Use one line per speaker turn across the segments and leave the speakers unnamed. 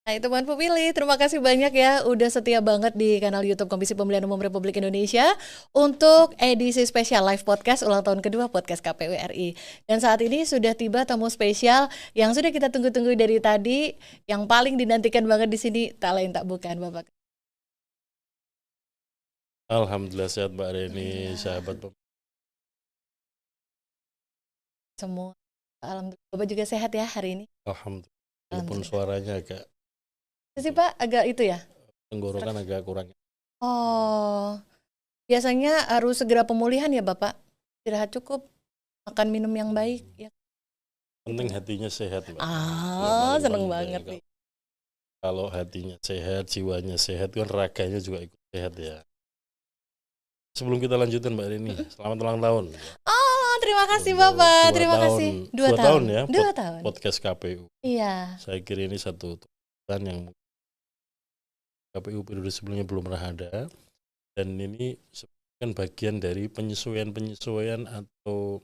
Nah, teman pemilih, terima kasih banyak ya udah setia banget di kanal YouTube Komisi Pemilihan Umum Republik Indonesia untuk edisi spesial live podcast ulang tahun kedua podcast KPU RI. Dan saat ini sudah tiba tamu spesial yang sudah kita tunggu-tunggu dari tadi, yang paling dinantikan banget di sini, tak lain tak bukan Bapak.
Alhamdulillah sehat Mbak Reni, sahabat
semua. Alhamdulillah, Bapak juga sehat ya hari ini.
Alhamdulillah. Walaupun suaranya agak
sih Pak, agak itu ya?
tenggorokan agak kurang.
Oh, biasanya harus segera pemulihan ya Bapak? Istirahat cukup, makan minum yang baik ya.
Penting hatinya sehat Mbak.
Seneng banget nih.
Kalau hatinya sehat, jiwanya sehat, kan raganya juga ikut sehat ya. Sebelum kita lanjutin Mbak Reni, selamat ulang tahun.
Oh, terima kasih Bapak, terima kasih.
2 tahun ya,
2 tahun.
Podcast KPU.
Iya.
Saya kira ini satu tahun yang KPU periode sebelumnya belum pernah ada, dan ini kan bagian dari penyesuaian atau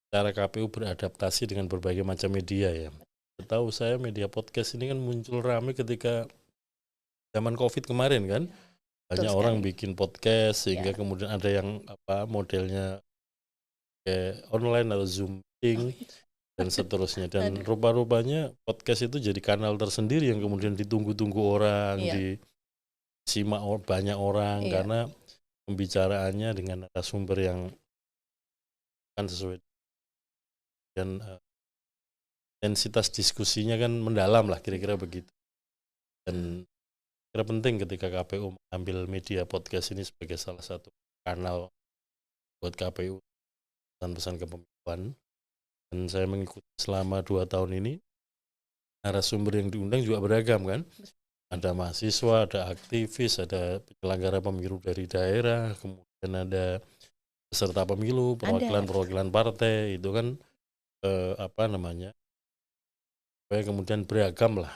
cara KPU beradaptasi dengan berbagai macam media ya. Setahu saya media podcast ini kan muncul ramai ketika zaman COVID kemarin kan, banyak orang bikin podcast sehingga kemudian ada yang modelnya kayak online atau Zoom meeting dan seterusnya, dan rupa-rupanya podcast itu jadi kanal tersendiri yang kemudian ditunggu-tunggu orang, disimak banyak orang karena pembicaraannya dengan narasumber yang kan sesuai dan intensitas diskusinya kan mendalam lah, kira-kira begitu. Dan kira penting ketika KPU mengambil media podcast ini sebagai salah satu kanal buat KPU pesan-pesan kepemiluan. Dan saya mengikuti selama 2 tahun ini, narasumber yang diundang juga beragam kan. Ada mahasiswa, ada aktivis, ada penyelenggara pemilu dari daerah, kemudian ada peserta pemilu, perwakilan partai, itu kan supaya kemudian beragam lah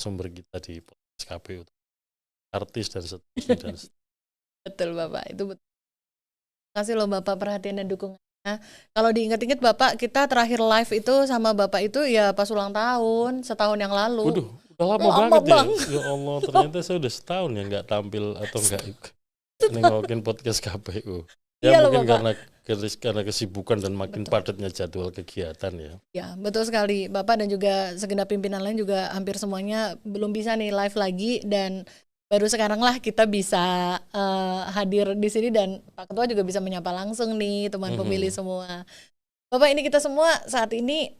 sumber kita di podcast KPU, artis dan seterusnya.
Betul Bapak, itu betul. Terima kasih loh Bapak perhatian dan dukungannya. Kalau diingat-ingat Bapak, kita terakhir live itu sama Bapak itu ya pas ulang tahun, setahun yang lalu.
Waduh, udah lama banget ya. Ya Allah, ternyata saya udah setahun ya nggak tampil atau nggak nengokin podcast KPU. Ya mungkin karena kesibukan dan makin padatnya jadwal kegiatan ya.
Ya betul sekali, Bapak dan juga segenap pimpinan lain juga hampir semuanya belum bisa nih live lagi, dan baru sekarang lah kita bisa hadir di sini dan Pak Ketua juga bisa menyapa langsung nih teman pemilih semua. Bapak, ini kita semua saat ini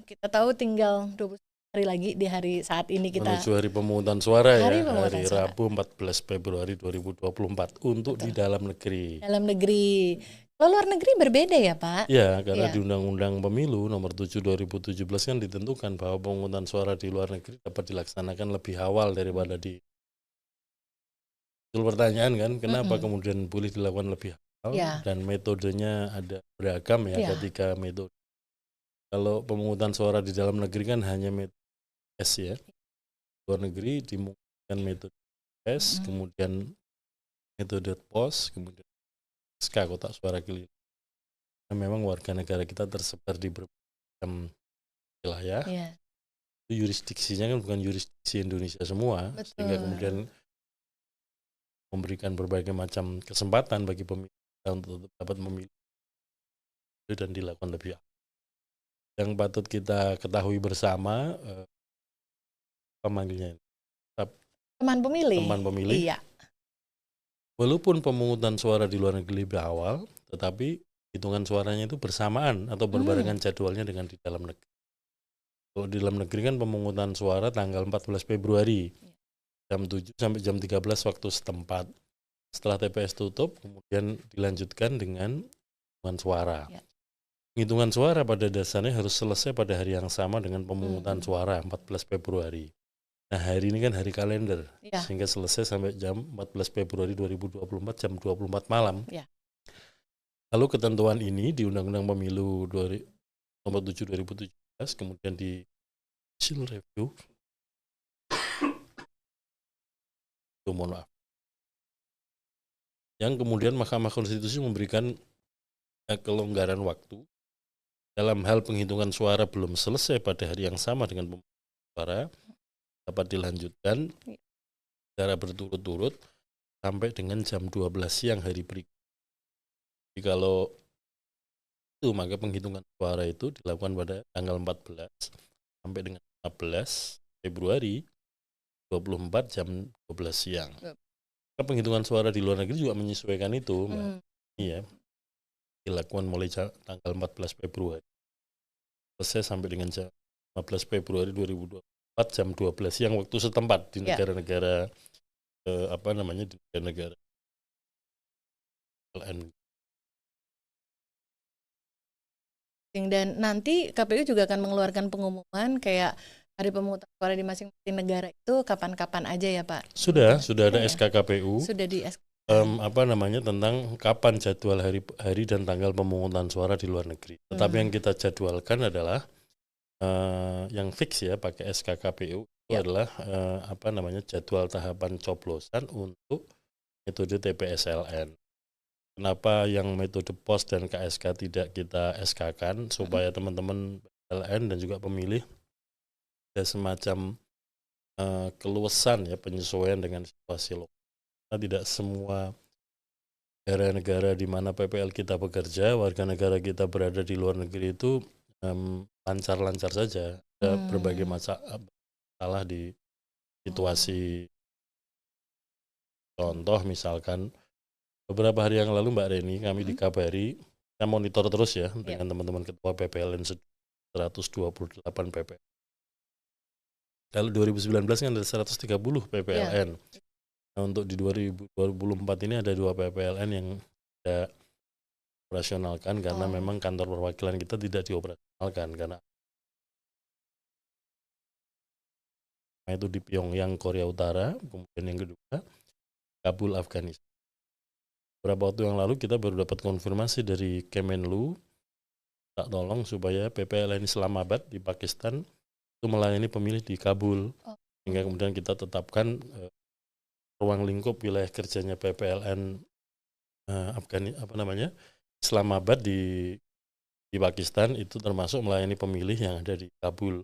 kita tahu tinggal 20 hari lagi di hari saat ini kita
menuju hari pemungutan suara hari Rabu 14 Februari 2024 untuk di dalam negeri.
Kalau luar negeri berbeda ya Pak?
Ya, karena di Undang-Undang Pemilu nomor 7 2017 kan ditentukan bahwa pemungutan suara di luar negeri dapat dilaksanakan lebih awal daripada di. Pertanyaan kan, kenapa kemudian boleh dilakukan lebih awal dan metodenya ada beragam ya, ketika metode. Kalau pemungutan suara di dalam negeri kan hanya metode S ya. Luar negeri dimungkinkan metode S, kemudian metode POS, kemudian SK kotak suara keliling. Nah, memang warga negara kita tersebar di berbagai wilayah. Jurisdiksinya kan bukan jurisdiksi Indonesia semua. Betul. Sehingga kemudian memberikan berbagai macam kesempatan bagi pemilih untuk dapat memilih dan dilakukan lebih awal. Yang patut kita ketahui bersama, pemanggilnya
teman pemilih. Iya.
Walaupun pemungutan suara di luar negeri lebih awal, tetapi hitungan suaranya itu bersamaan atau berbarengan jadwalnya dengan di dalam negeri. Kalau di dalam negeri kan pemungutan suara tanggal 14 Februari, jam 7 sampai jam 13 waktu setempat. Setelah TPS tutup, kemudian dilanjutkan dengan penghitungan suara. Penghitungan suara pada dasarnya harus selesai pada hari yang sama dengan pemungutan suara 14 Februari. Nah, hari ini kan hari kalender, sehingga selesai sampai jam 14 Februari 2024 jam 24 malam. Lalu ketentuan ini di Undang-Undang Pemilu nomor 7 2017 kemudian di hasil review. Mohon maaf. Yang kemudian Mahkamah Konstitusi memberikan kelonggaran waktu dalam hal penghitungan suara belum selesai pada hari yang sama dengan suara dapat dilanjutkan
Iya.
secara berturut-turut sampai dengan jam 12 siang hari berikutnya. Jadi kalau itu maka penghitungan suara itu dilakukan pada tanggal 14 sampai dengan 15 Februari 24 jam 12 siang.
Yap.
Karena penghitungan suara di luar negeri juga menyesuaikan itu, Mbak.
Hmm.
Iya, dilakukan mulai tanggal 14 Februari selesai sampai dengan jam 15 Februari 2024 jam 12 siang waktu setempat di
Ya.
negara-negara di negara-negara LN.
Dan nanti KPU juga akan mengeluarkan pengumuman kayak hari pemungutan suara di masing-masing negara itu kapan-kapan aja ya Pak?
Sudah ada
Ya.
SK KPU.
Sudah di SK.
Tentang kapan jadwal hari dan tanggal pemungutan suara di luar negeri. Tetapi yang kita jadwalkan adalah yang fix ya pakai SK KPU itu adalah jadwal tahapan coblosan untuk metode TPSLN. Kenapa yang metode pos dan KSK tidak kita SK-kan supaya teman-teman PLN dan juga pemilih ada semacam keluasan ya penyesuaian dengan situasi lokal. Karena tidak semua negara-negara di mana PPL kita bekerja, warga negara kita berada di luar negeri itu lancar-lancar saja. Ada berbagai masalah di situasi. Contoh misalkan beberapa hari yang lalu Mbak Reni kami dikabari, kita monitor terus ya dengan teman-teman ketua PPLN 128 PPL. Kalau 2019 kan ada 130 PPLN. Nah, untuk di 2024 ini ada 2 PPLN yang tidak operasionalkan karena memang kantor perwakilan kita tidak dioperasionalkan karena itu di Pyongyang, Korea Utara, kemudian yang kedua Kabul, Afghanistan. Beberapa waktu yang lalu kita baru dapat konfirmasi dari Kemenlu, tak tolong supaya PPLN Islamabad di Pakistan itu melayani pemilih di Kabul, sehingga kemudian kita tetapkan ruang lingkup wilayah kerjanya PPLN Islamabad di Pakistan itu termasuk melayani pemilih yang ada di Kabul.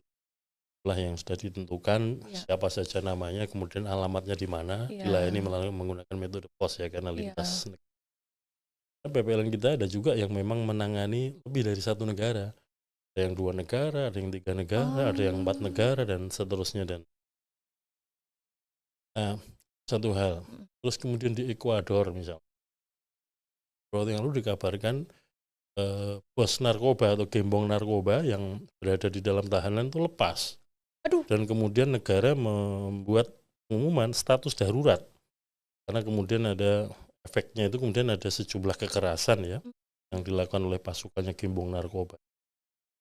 Lah yang sudah ditentukan siapa saja namanya, kemudian alamatnya di mana, dilayani menggunakan metode pos ya karena lintas negara. PPLN kita ada juga yang memang menangani lebih dari 1 negara. Ada yang 2 negara, ada yang 3 negara, ada yang 4 negara dan seterusnya. Dan satu hal, terus kemudian di Ekuador misalnya, waktu yang lalu dikabarkan bos narkoba atau gembong narkoba yang berada di dalam tahanan itu lepas. Dan kemudian negara membuat pengumuman status darurat karena kemudian ada efeknya itu kemudian ada sejumlah kekerasan ya yang dilakukan oleh pasukannya gembong narkoba.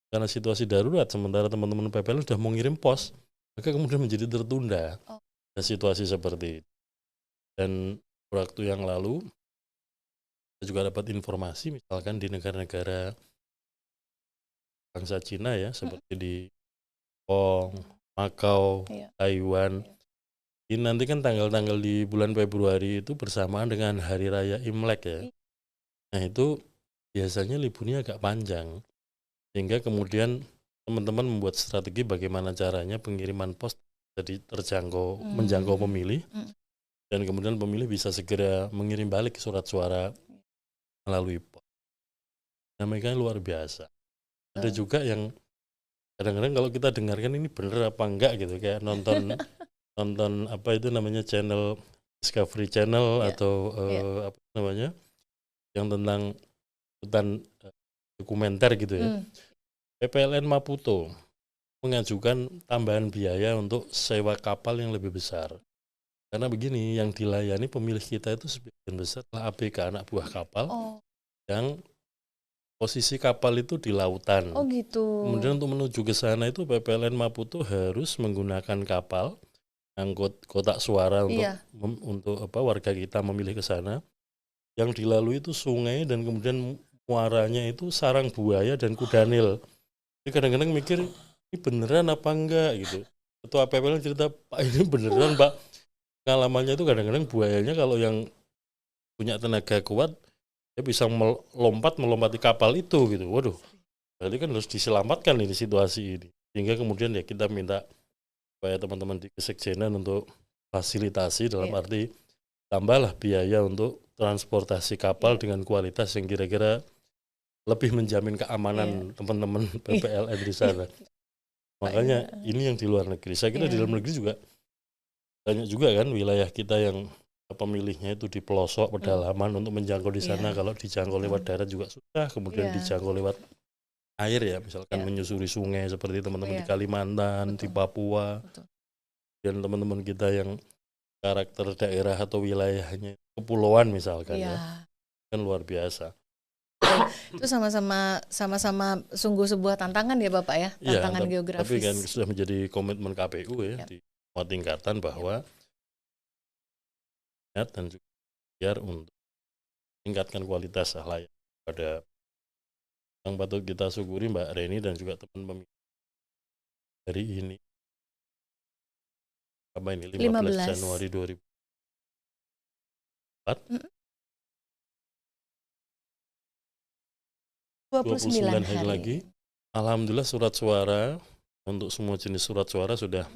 Karena situasi darurat sementara teman-teman PPL sudah mau ngirim pos, maka kemudian menjadi tertunda. Dan situasi seperti itu. Dan waktu yang lalu kita juga dapat informasi misalkan di negara-negara bangsa Cina ya seperti di Hong Kong, Makau, Taiwan. Ini nanti kan tanggal-tanggal di bulan Februari itu bersamaan dengan Hari Raya Imlek ya. Nah itu biasanya liburnya agak panjang. Sehingga kemudian teman-teman membuat strategi bagaimana caranya pengiriman pos jadi menjangkau pemilih. Dan kemudian pemilih bisa segera mengirim balik surat suara melalui pos. Namanya luar biasa. Ada juga yang kadang-kadang kalau kita dengarkan ini bener apa enggak gitu, kayak nonton channel Discovery Channel atau yang tentang hutan dokumenter gitu ya. PPLN Maputo mengajukan tambahan biaya untuk sewa kapal yang lebih besar. Karena begini, yang dilayani pemilih kita itu sebagian besar adalah ABK, anak buah kapal, yang posisi kapal itu di lautan.
Oh gitu.
Kemudian untuk menuju ke sana itu PPLN Maputo harus menggunakan kapal angkut kotak suara untuk warga kita memilih ke sana. Yang dilalui itu sungai dan kemudian muaranya itu sarang buaya dan kudanil. Jadi kadang-kadang mikir ini beneran apa enggak gitu. Ketua PPLN cerita, Pak ini beneran Pak. Pengalamannya itu kadang-kadang buayanya kalau yang punya tenaga kuat dia bisa melompati kapal itu gitu. Waduh, berarti kan harus diselamatkan ini situasi ini. Sehingga kemudian ya kita minta supaya teman-teman di kesekjenan untuk fasilitasi dalam
Iya.
arti tambahlah biaya untuk transportasi kapal
Iya.
dengan kualitas yang kira-kira lebih menjamin
Iya.
keamanan teman-teman
Iya.
PPLN di
Iya,
sana.
Pak,
Makanya
ya.
ini yang di luar negeri. Saya kira di dalam
Iya.
negeri juga banyak juga kan wilayah kita yang pemilihnya itu di pelosok pedalaman untuk menjangkau di sana.
Iya,
Kalau dijangkau lewat
betul.
darat juga susah, kemudian
Iya.
dijangkau lewat air ya, misalkan
Iya.
menyusuri sungai seperti teman-teman di
Iya,
Kalimantan, di
betul.
Papua,
Betul.
dan teman-teman kita yang karakter daerah atau wilayahnya kepulauan misalkan ya,
Iya.
kan luar biasa.
Itu sama-sama sungguh sebuah tantangan ya Bapak ya,
Iya,
tantangan
tapi kan
geografis.
sudah menjadi komitmen KPU ya
Yap.
di semua tingkatan bahwa dan juga biar untuk tingkatkan kualitas layak pada yang patut kita syukuri Mbak Reni dan juga teman pemilih hari ini apa ini 15 Januari 2004 29 hari lagi. Alhamdulillah surat suara untuk semua jenis surat suara sudah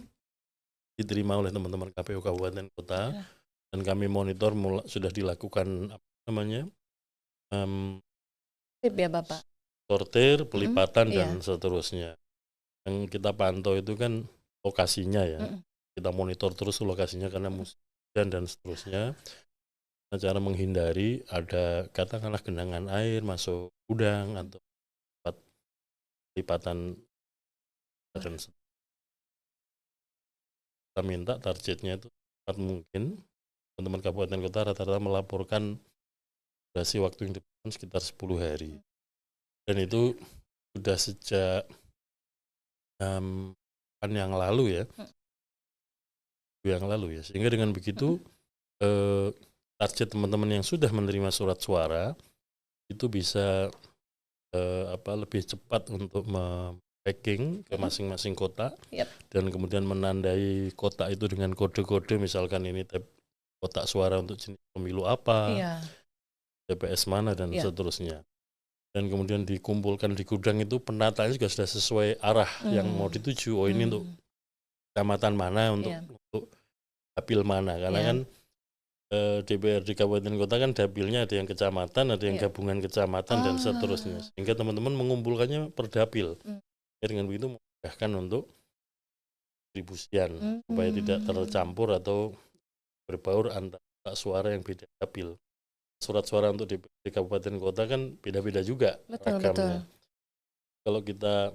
diterima oleh teman-teman KPU Kabupaten Kota dan kami monitor sudah dilakukan apa namanya
ya Bapak.
sortir, pelipatan dan
Iya.
seterusnya. Yang kita pantau itu kan lokasinya ya. Kita monitor terus lokasinya karena musim hujan dan seterusnya. Nah, cara menghindari ada katakanlah genangan air masuk gudang atau tempat pelipatan dan seterusnya. Kita minta targetnya itu cepat mungkin. Teman-teman kabupaten kota rata-rata melaporkan durasi waktu yang diperlukan sekitar 10 hari. Dan itu sudah sejak yang lalu ya. Sehingga dengan begitu target teman-teman yang sudah menerima surat suara itu bisa lebih cepat untuk packing ke masing-masing kota.
Yap.
Dan kemudian menandai kotak itu dengan kode-kode, misalkan ini kotak suara untuk jenis pemilu apa,
Iya.
TPS mana dan seterusnya. Dan kemudian dikumpulkan di gudang itu penataannya juga sudah sesuai arah yang mau dituju. Oh ini untuk kecamatan mana, untuk dapil mana, karena kan DPRD Kabupaten Kota kan dapilnya ada yang kecamatan, ada yang gabungan kecamatan dan seterusnya. Sehingga teman-teman mengumpulkannya per dapil. Dengan begitu memudahkan untuk distribusian supaya tidak tercampur atau berbaur antara suara yang beda dapil. Surat suara untuk di Kabupaten Kota kan beda-beda juga ragamnya. Kalau kita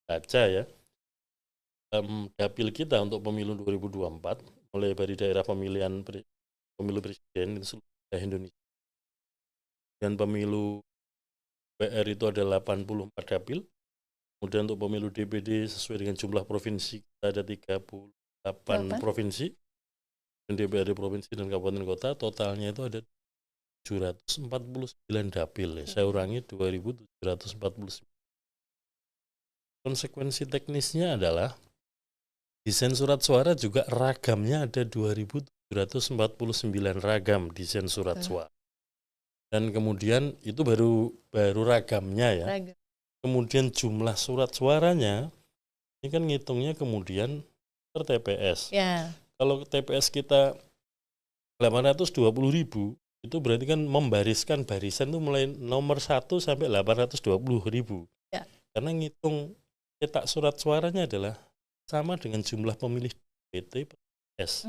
baca ya, dapil kita untuk pemilu 2024 mulai dari daerah pemilihan pemilu presiden di seluruh Indonesia dan pemilu PR itu ada 84 dapil. Kemudian untuk pemilu DPD sesuai dengan jumlah provinsi kita ada 38 provinsi, dan DPRD provinsi dan kabupaten kota totalnya itu ada 749 dapil ya. Saya ulangi 2749. Konsekuensi teknisnya adalah desain surat suara juga ragamnya ada 2749 ragam desain surat suara. Dan kemudian itu baru ragamnya ya. Kemudian jumlah surat suaranya ini kan ngitungnya kemudian per TPS.
Ya.
Kalau TPS kita 820.000 itu berarti kan membariskan barisan itu mulai nomor 1 sampai 820.000.
Ya.
Karena ngitung cetak surat suaranya adalah sama dengan jumlah pemilih DPT per TPS.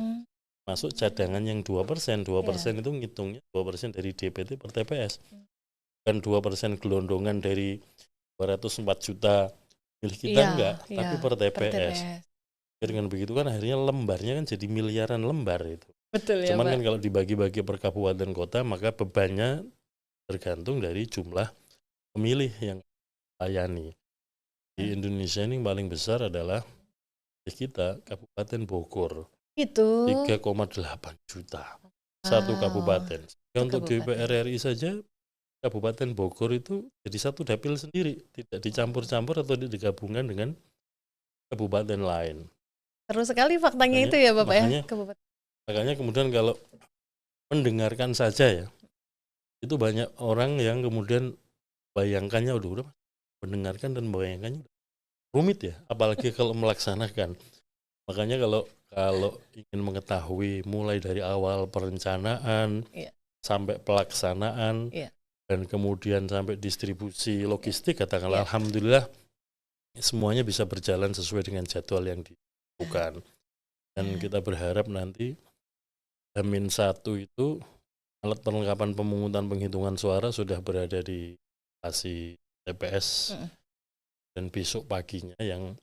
Masuk cadangan yang 2%. 2% itu ngitungnya 2% dari DPT per TPS. Bukan 2% gelondongan dari 204 juta pemilih kita enggak, tapi per TPS. Dengan begitu kan akhirnya lembarnya kan jadi miliaran lembar itu.
Betul ya,
Cuman
Pak.
kan kalau dibagi-bagi per kabupaten kota maka bebannya tergantung dari jumlah pemilih yang layani. Di Indonesia ini yang paling besar adalah kita Kabupaten Bogor.
Itu
3,8 juta. Satu kabupaten. Untuk DPR RI saja Kabupaten Bogor itu jadi satu dapil sendiri, tidak dicampur-campur atau digabungkan dengan kabupaten lain.
Seru sekali faktanya itu ya Bapak ya.
Makanya kemudian kalau mendengarkan saja ya, itu banyak orang yang kemudian bayangkannya udah mendengarkan dan membayangkannya rumit ya, apalagi kalau melaksanakan. Makanya kalau kalau ingin mengetahui mulai dari awal perencanaan
Iya.
sampai pelaksanaan
Iya.
dan kemudian sampai distribusi logistik, katakanlah
Iya.
alhamdulillah semuanya bisa berjalan sesuai dengan jadwal yang ditentukan. Dan kita berharap nanti H-1 itu alat perlengkapan pemungutan penghitungan suara sudah berada di lokasi TPS dan besok paginya yang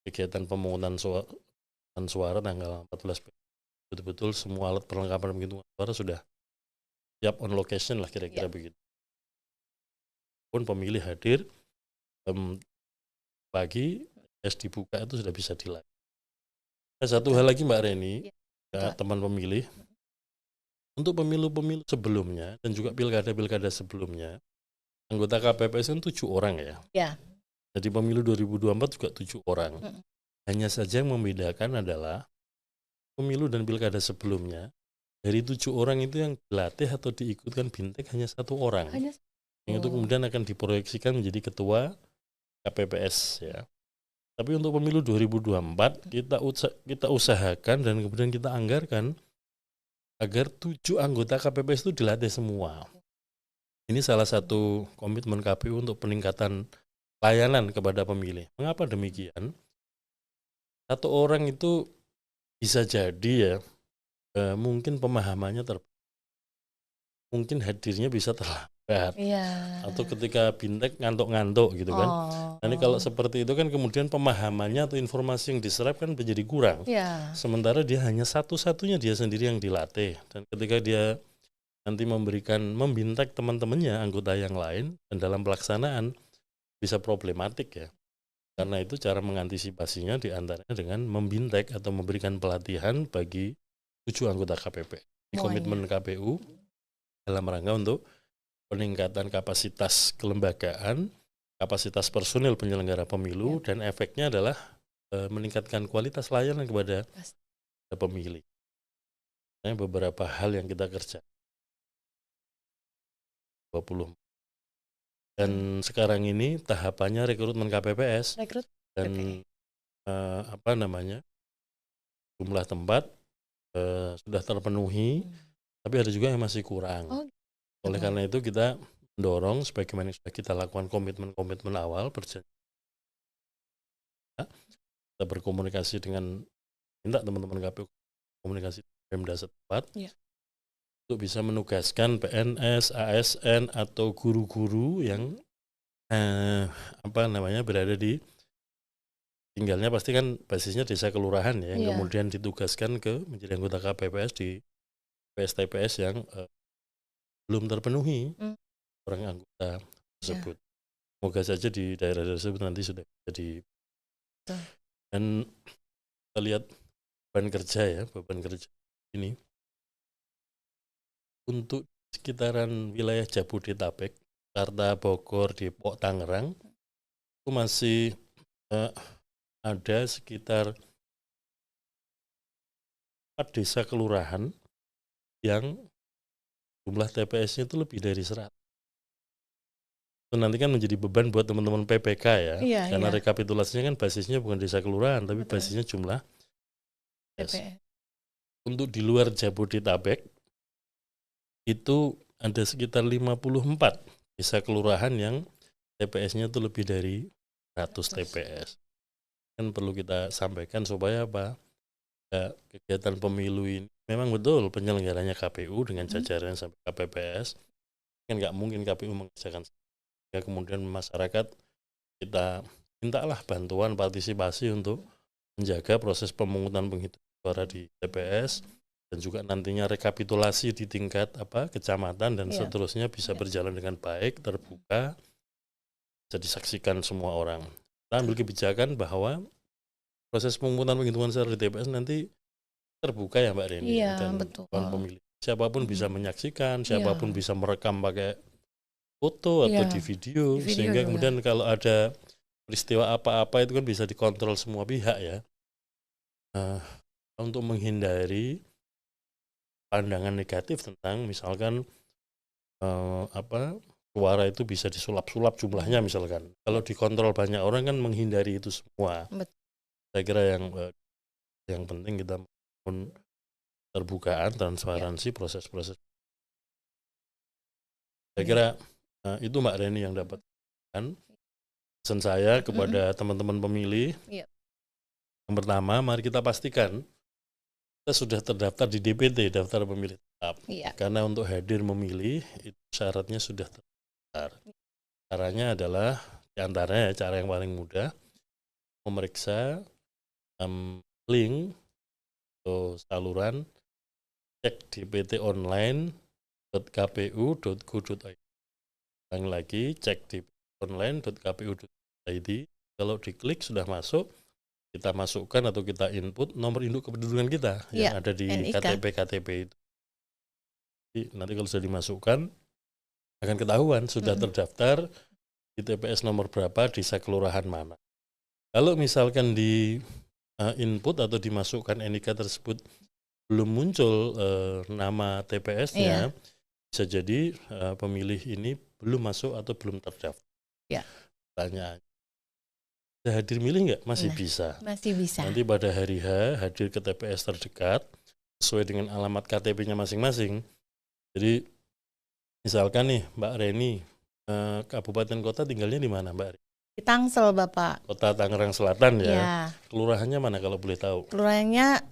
kegiatan pemungutan suara tanggal 14 betul-betul semua alat perlengkapan penghitungan suara sudah siap on location lah kira-kira begitu. Pun pemilih hadir pagi dibuka itu sudah bisa dilayani. Satu hal lagi Mbak Reni, teman pemilih, untuk pemilu-pemilu sebelumnya dan juga pilkada-pilkada sebelumnya, anggota KPPS kan 7 orang ya.
Ya.
Jadi pemilu 2024 juga 7 orang. Hanya saja yang membedakan adalah pemilu dan pilkada sebelumnya, dari 7 orang itu yang dilatih atau diikutkan bintek hanya 1 orang. Yang itu kemudian akan diproyeksikan menjadi ketua KPPS ya. Tapi untuk pemilu 2024 kita usahakan dan kemudian kita anggarkan agar 7 anggota KPPS itu dilatih semua. Ini salah satu komitmen KPU untuk peningkatan layanan kepada pemilih. Mengapa demikian? 1 orang itu bisa jadi ya mungkin pemahamannya mungkin hadirnya bisa terlambat. Atau ketika bintek ngantuk-ngantuk gitu kan. Nanti kalau seperti itu kan kemudian pemahamannya atau informasi yang diserap kan menjadi kurang. Sementara dia hanya satu-satunya dia sendiri yang dilatih. Dan ketika dia nanti membintek teman-temannya, anggota yang lain, dan dalam pelaksanaan bisa problematik ya. Karena itu cara mengantisipasinya diantaranya dengan membintek atau memberikan pelatihan bagi 7 anggota KPP. Ini komitmen KPU dalam rangka untuk peningkatan kapasitas kelembagaan, kapasitas personil penyelenggara pemilu, dan efeknya adalah meningkatkan kualitas layanan kepada pemilih. Beberapa hal yang kita kerjakan 20. Dan sekarang ini tahapannya rekrutmen KPPS dan jumlah tempat sudah terpenuhi, tapi ada juga yang masih kurang. Oleh karena itu kita mendorong sebagaimana sudah kita lakukan komitmen awal kita berkomunikasi dengan minta teman-teman KPU komunikasi Pemda setempat untuk bisa menugaskan PNS, ASN atau guru-guru yang berada di tinggalnya pasti kan basisnya desa kelurahan ya, yang kemudian ditugaskan menjadi anggota KPPS di TPS yang belum terpenuhi orang anggota tersebut. Semoga saja di daerah tersebut nanti sudah jadi. Dan kita lihat beban kerja ini untuk sekitaran wilayah Jabodetabek, Jakarta, Bogor, Depok, Tangerang itu masih ada sekitar 4 desa kelurahan yang jumlah TPS-nya itu lebih dari 100. Itu nanti kan menjadi beban buat teman-teman PPK ya, karena rekapitulasinya kan basisnya bukan desa kelurahan, tapi basisnya jumlah TPS. Untuk di luar Jabodetabek itu ada sekitar 54 desa kelurahan yang TPS-nya itu lebih dari 100 TPS. Kan perlu kita sampaikan supaya kegiatan pemilu ini memang betul penyelenggaranya KPU dengan jajaran sampai KPPS. Kan nggak mungkin KPU mengerjakan. Ya, kemudian masyarakat kita mintalah bantuan partisipasi untuk menjaga proses pemungutan penghitungan suara di TPS. Dan juga nantinya rekapitulasi di tingkat kecamatan dan seterusnya bisa berjalan dengan baik, terbuka, bisa disaksikan semua orang. Kita ambil kebijakan bahwa proses pemungutan penghitungan suara di TPS nanti terbuka ya Mbak Reni. Dan pemilih siapapun bisa menyaksikan, siapapun bisa merekam pakai foto atau di video sehingga kemudian kalau ada peristiwa apa-apa itu kan bisa dikontrol semua pihak ya. Untuk menghindari pandangan negatif tentang misalkan suara itu bisa disulap-sulap jumlahnya misalkan. Kalau dikontrol banyak orang kan menghindari itu semua. Saya kira yang yang penting kita membangun terbukaan,
Ya.
transparansi, proses-proses. Saya
Iya.
kira itu Mbak Reni yang dapat pesan saya kepada teman-teman pemilih.
Iya.
Yang pertama, mari kita pastikan kita sudah terdaftar di DPT, daftar pemilih tetap.
Iya.
Karena untuk hadir memilih itu syaratnya sudah terdaftar. Caranya adalah diantaranya cara yang paling mudah memeriksa link atau saluran cek dptonline.kpu.go.id. Ulang lagi, cek dptonline.kpu.go.id. Kalau diklik sudah masuk, kita masukkan atau kita input nomor induk kependudukan kita yang ada di
NIK.
KTP itu. Jadi, nanti kalau sudah dimasukkan akan ketahuan sudah terdaftar di TPS nomor berapa, desa kelurahan mana. Kalau misalkan di input atau dimasukkan NIK tersebut belum muncul nama TPS-nya, bisa jadi pemilih ini belum masuk atau belum terdaftar.
Ya.
Pertanyaan, bisa hadir milih nggak? Masih bisa.
Masih bisa.
Nanti pada hari H hadir ke TPS terdekat sesuai dengan alamat KTP-nya masing-masing. Jadi misalkan nih Mbak Reni, kabupaten kota tinggalnya di mana Mbak Reni?
Di Tangsel, Bapak.
Kota Tangerang Selatan ya.
Ya.
Kelurahannya mana kalau boleh tahu?
Kelurahannya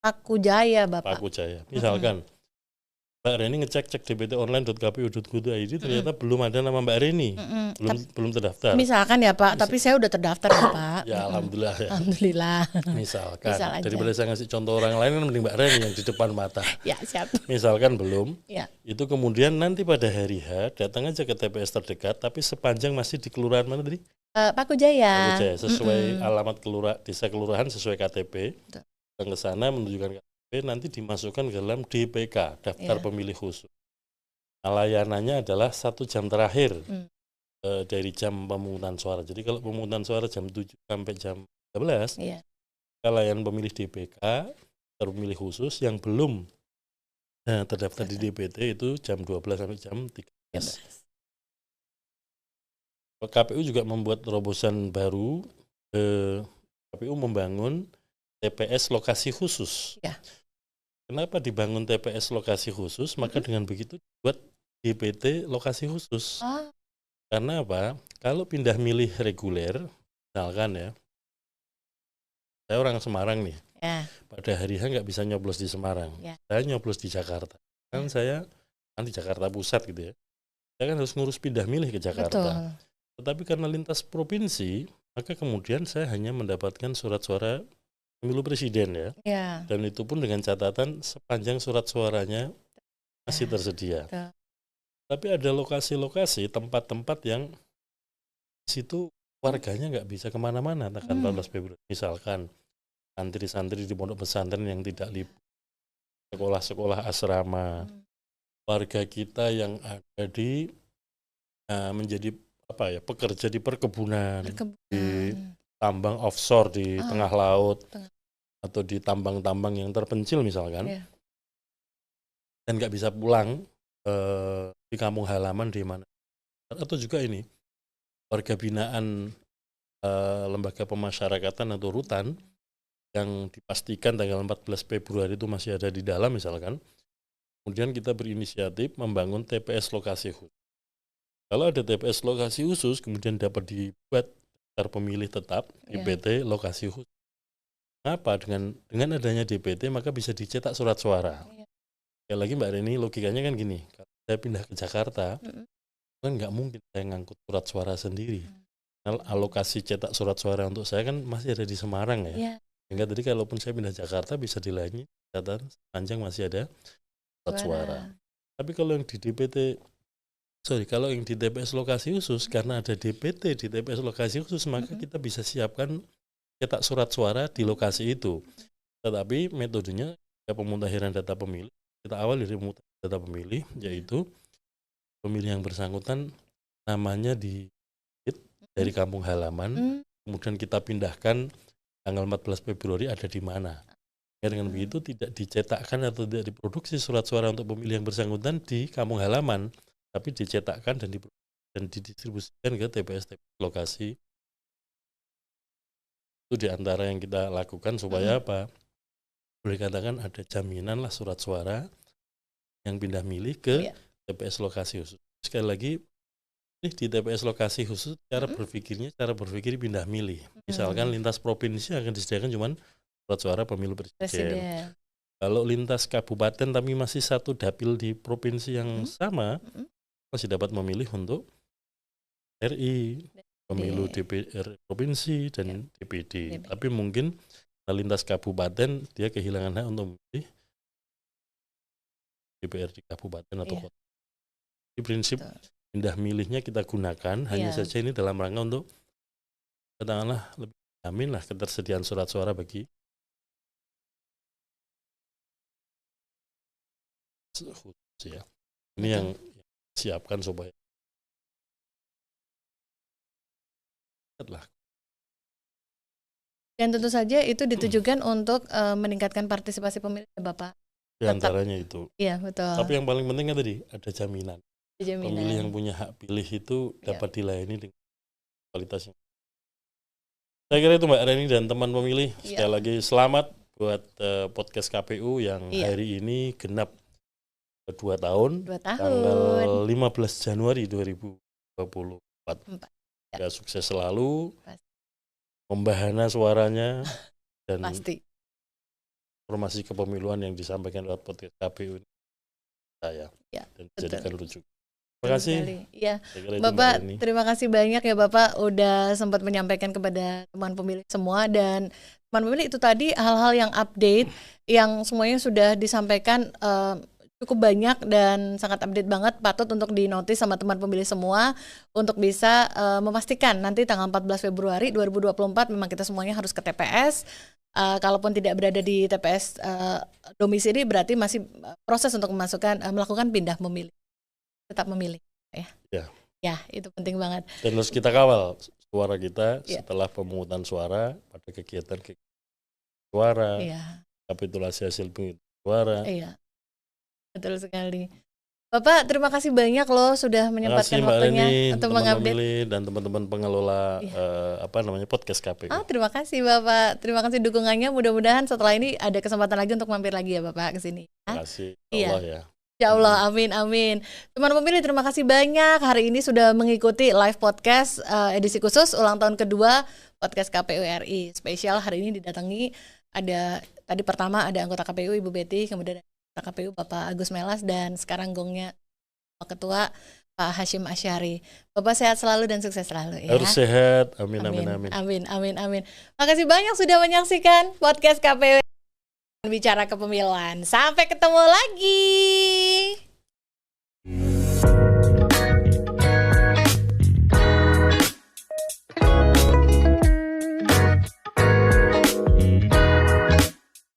Pakujaya, Bapak.
Pakujaya. Misalkan Mbak Reni ngecek dptonline.kpu.go.id ternyata belum ada nama Mbak Reni, belum terdaftar.
Misalkan ya Pak, tapi saya udah terdaftar ya Pak.
Ya alhamdulillah ya.
Alhamdulillah.
Misalkan,
Misal aja.
daripada saya ngasih contoh orang lain kan mending Mbak Reni yang di depan mata.
Ya siap.
Misalkan belum,
Ya.
itu kemudian nanti pada hari H datang aja ke TPS terdekat, tapi sepanjang masih di kelurahan mana tadi?
Pakujaya.
Pakujaya, sesuai alamat desa kelurahan sesuai KTP. Datang ke sana menunjukkan KTP, nanti dimasukkan ke dalam DPK, daftar pemilih khusus. Nah, layanannya adalah 1 jam terakhir dari jam pemungutan suara. Jadi kalau pemungutan suara jam 7 sampai jam 13, layanan pemilih DPK, daftar pemilih khusus yang belum terdaftar di DPT itu jam 12 sampai jam 13. KPU juga membuat terobosan baru, KPU membangun TPS lokasi khusus.
Ya.
Kenapa dibangun TPS lokasi khusus? Maka dengan begitu buat DPT lokasi khusus. Karena apa? Kalau pindah milih reguler, misalkan ya, saya orang Semarang nih, pada hari H nggak bisa nyoblos di Semarang, saya nyoblos di Jakarta. Kan saya di Jakarta Pusat gitu ya, saya kan harus ngurus pindah milih ke Jakarta.
Betul.
Tetapi karena lintas provinsi, maka kemudian saya hanya mendapatkan surat suara pemilu presiden ya. Dan itu pun dengan catatan sepanjang surat suaranya masih tersedia. Tapi ada lokasi-lokasi, tempat-tempat yang di situ warganya nggak bisa kemana-mana tanggal 14 Februari. Misalkan santri-santri di pondok pesantren yang tidak libur, sekolah-sekolah asrama, warga kita yang ada di menjadi pekerja di perkebunan, di tambang offshore di tengah laut, atau di tambang-tambang yang terpencil misalkan, dan nggak bisa pulang di kampung halaman di mana. Atau juga ini, warga binaan lembaga pemasyarakatan atau rutan yang dipastikan tanggal 14 Februari itu masih ada di dalam misalkan, kemudian kita berinisiatif membangun TPS lokasi khusus. Kalau ada TPS lokasi khusus, kemudian dapat dibuat daftar pemilih tetap DPT lokasi khusus. Kenapa? Dengan adanya DPT maka bisa dicetak surat suara. Sekali lagi Mbak Reni, logikanya kan gini, kalau saya pindah ke Jakarta, kan nggak mungkin saya ngangkut surat suara sendiri. Alokasi cetak surat suara untuk saya kan masih ada di Semarang ya. Sehingga tadi kalaupun saya pindah Jakarta bisa dilayani catatan sepanjang masih ada surat suara. Tapi kalau yang di kalau yang di TPS lokasi khusus, karena ada DPT di TPS lokasi khusus, maka kita bisa siapkan cetak surat suara di lokasi itu. Tetapi metodenya pemutahiran data pemilih, kita awal dari pemutahiran data pemilih, yaitu pemilih yang bersangkutan namanya dari kampung halaman, kemudian kita pindahkan tanggal 14 Februari ada di mana. Dengan begitu tidak dicetakkan atau tidak diproduksi surat suara untuk pemilih yang bersangkutan di kampung halaman, tapi dicetakkan dan didistribusikan ke TPS lokasi Itu diantara yang kita lakukan supaya apa? Boleh katakan ada jaminan lah surat suara yang pindah milih ke TPS lokasi khusus. Sekali lagi, di TPS lokasi khusus cara berpikir pindah milih. Misalkan lintas provinsi akan disediakan cuman surat suara pemilu presiden. Kalau lintas kabupaten tapi masih satu dapil di provinsi yang sama, masih dapat memilih untuk RI, pemilu DPR provinsi dan DPD. Tapi mungkin lintas kabupaten dia kehilangan hak untuk memilih DPR di kabupaten atau kota. Di prinsip pindah milihnya kita gunakan, hanya saja ini dalam rangka untuk katakanlah lebih jamin lah ketersediaan surat suara bagi khusus ya. Ini yang siapkan supaya
dan tentu saja itu ditujukan untuk meningkatkan partisipasi pemilih ya Bapak.
Di antaranya itu.
Iya betul.
Tapi yang paling penting kan tadi ada jaminan. Pemilih yang punya hak pilih itu dapat dilayani dengan kualitas yang. Saya kira itu Mbak Reni dan teman pemilih. Sekali lagi selamat buat podcast KPU yang hari ini genap 2 tahun.
2 tahun.
Tanggal 15 Januari 2024. Ya, sukses selalu. Membahana suaranya dan informasi kepemiluan yang disampaikan lewat podcast KPU ini saya dan dijadikan rujuk. Terima kasih.
Ya, Bapak terima kasih banyak ya Bapak udah sempat menyampaikan kepada teman pemilih semua, dan teman pemilih itu tadi hal-hal yang update yang semuanya sudah disampaikan cukup banyak dan sangat update banget, patut untuk dinotis sama teman pemilih semua untuk bisa memastikan nanti tanggal 14 Februari 2024 memang kita semuanya harus ke TPS. Kalaupun tidak berada di TPS domisili berarti masih proses untuk melakukan pindah memilih. Tetap memilih ya. Ya, itu penting banget.
Dan harus kita kawal suara kita setelah pemungutan suara pada kegiatan suara, kapitulasi hasil penghitungan suara.
Iya. Betul sekali. Bapak terima kasih banyak loh sudah menyempatkan waktunya untuk mengupdate
dan teman-teman pengelola podcast KPU.
Terima kasih Bapak. Terima kasih dukungannya. Mudah-mudahan setelah ini ada kesempatan lagi untuk mampir lagi ya Bapak ke sini.
Terima kasih. Allah ya.
Insya Allah, amin. Teman pemilih terima kasih banyak hari ini sudah mengikuti live podcast edisi khusus ulang tahun kedua podcast KPU RI. Spesial hari ini didatangi tadi pertama ada anggota KPU Ibu Betty, kemudian anggota KPU Bapak Agus Melas, dan sekarang gongnya Pak Ketua Pak Hashim Asyari. Bapak sehat selalu dan sukses selalu ya.
Harus sehat, amin.
Makasih banyak sudah menyaksikan podcast KPU Bicara Kepemiluan. Sampai ketemu lagi.